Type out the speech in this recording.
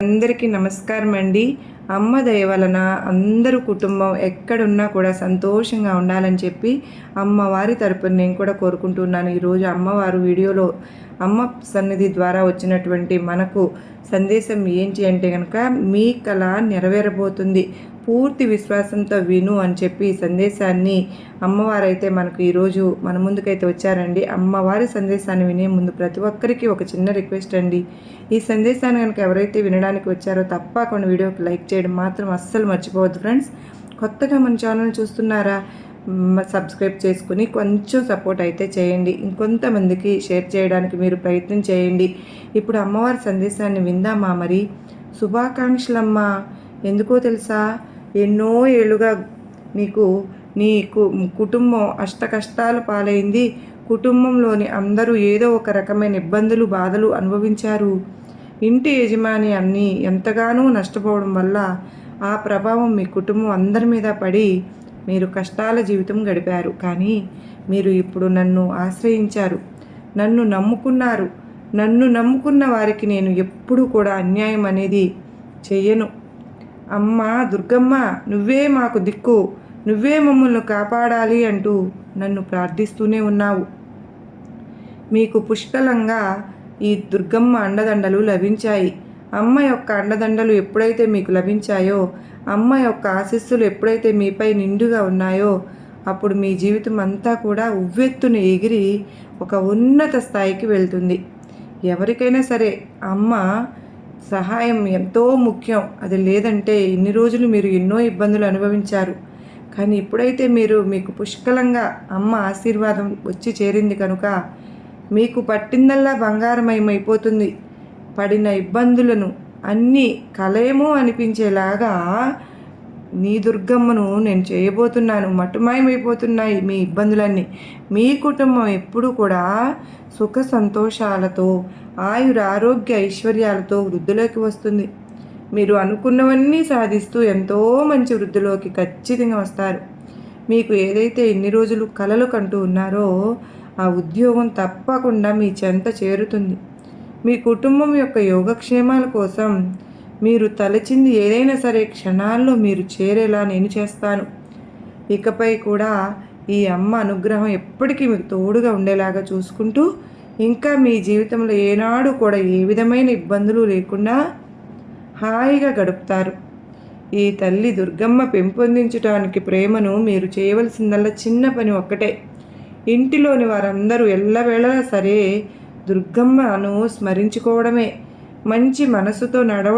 అందరికీ నమస్కారం అండి. అమ్మ దయ వలన అందరూ కుటుంబం ఎక్కడున్నా కూడా సంతోషంగా ఉండాలని చెప్పి అమ్మవారి తరపున నేను కూడా కోరుకుంటున్నాను. ఈరోజు అమ్మవారు వీడియోలో అమ్మ సన్నిధి ద్వారా వచ్చినటువంటి మనకు సందేశం ఏంటి అంటే కనుక, మీ కళ నెరవేరబోతుంది, పూర్తి విశ్వాసంతో విను అని చెప్పి సందేశాన్ని అమ్మవారైతే మనకు ఈరోజు మన ముందుకైతే వచ్చారండి. అమ్మవారి సందేశాన్ని వినే ముందు ప్రతి ఒక్కరికి ఒక చిన్న రిక్వెస్ట్ అండి. ఈ సందేశాన్ని కనుక ఎవరైతే వినడానికి వచ్చారో తప్పకుండా వీడియోకి లైక్ చేయడం మాత్రం అస్సలు మర్చిపోవద్దు ఫ్రెండ్స్. కొత్తగా మన ఛానల్ చూస్తున్నారా, సబ్స్క్రైబ్ చేసుకుని కొంచెం సపోర్ట్ అయితే చేయండి. ఇంకొంతమందికి షేర్ చేయడానికి మీరు ప్రయత్నం చేయండి. ఇప్పుడు అమ్మవారి సందేశాన్ని విందామా? మరి శుభాకాంక్షలమ్మా. ఎందుకో తెలుసా, ఎన్నో ఏళ్ళుగా నీ కుటుంబం అష్ట కష్టాలు పాలైంది. కుటుంబంలోని అందరూ ఏదో ఒక రకమైన ఇబ్బందులు బాధలు అనుభవించారు. ఇంటి యజమాని అన్నీ ఎంతగానో నష్టపోవడం వల్ల ఆ ప్రభావం మీ కుటుంబం అందరి మీద పడి మీరు కష్టాల జీవితం గడిపారు. కానీ మీరు ఇప్పుడు నన్ను ఆశ్రయించారు, నన్ను నమ్ముకున్నారు. నన్ను నమ్ముకున్న వారికి నేను ఎప్పుడూ కూడా అన్యాయం అనేది చెయ్యను. అమ్మ దుర్గమ్మ, నువ్వే మాకు దిక్కు, నువ్వే మమ్మల్ని కాపాడాలి అంటూ నన్ను ప్రార్థిస్తూనే ఉన్నావు. మీకు పుష్కలంగా ఈ దుర్గమ్మ అండదండలు లభించాయి. అమ్మ యొక్క అండదండలు ఎప్పుడైతే మీకు లభించాయో, అమ్మ యొక్క ఆశీస్సులు ఎప్పుడైతే మీపై నిండుగా ఉన్నాయో, అప్పుడు మీ జీవితం అంతా కూడా ఉవ్వెత్తున ఎగిరి ఒక ఉన్నత స్థాయికి వెళ్తుంది. ఎవరికైనా సరే అమ్మ సహాయం ఎంతో ముఖ్యం. అది లేదంటే ఇన్ని రోజులు మీరు ఎన్నో ఇబ్బందులు అనుభవించారు. కానీ ఇప్పుడైతే మీకు పుష్కలంగా అమ్మ ఆశీర్వాదం వచ్చి చేరింది కనుక మీకు పట్టిందల్లా బంగారమయమైపోతుంది. పడిన ఇబ్బందులను అన్నీ కలయమో అనిపించేలాగా నీ దుర్గమ్మను నేను చేయబోతున్నాను. మటుమాయమైపోతున్నాయి మీ ఇబ్బందులన్నీ. మీ కుటుంబం ఎప్పుడూ కూడా సుఖ సంతోషాలతో, ఆయుర ఆరోగ్య ఐశ్వర్యాలతో వృద్ధిలోకి వస్తుంది. మీరు అనుకున్నవన్నీ సాధిస్తూ ఎంతో మంచి వృద్ధిలోకి ఖచ్చితంగా వస్తారు. మీకు ఏదైతే ఇన్ని రోజులు కలలు కంటూ ఉన్నారో ఆ ఉద్యోగం తప్పకుండా మీ చెంత చేరుతుంది. మీ కుటుంబం యొక్క యోగక్షేమాల కోసం మీరు తలచింది ఏదైనా సరే క్షణాల్లో మీరు చేరేలా నేను చేస్తాను. ఇకపై కూడా ఈ అమ్మ అనుగ్రహం ఎప్పటికీ మీకు తోడుగా ఉండేలాగా చూసుకుంటూ, ఇంకా మీ జీవితంలో ఏనాడు కూడా ఏ విధమైన ఇబ్బందులు లేకుండా హాయిగా గడుపుతారు. ఈ తల్లి దుర్గమ్మ పెంపొందించడానికి ప్రేమను మీరు చేయవలసిందల్లా చిన్న పని ఒక్కటే. ఇంటిలోని వారందరూ ఎల్లవేళలా సరే దుర్గమ్మను స్మరించుకోవడమే. మంచి మనసుతో నడవడం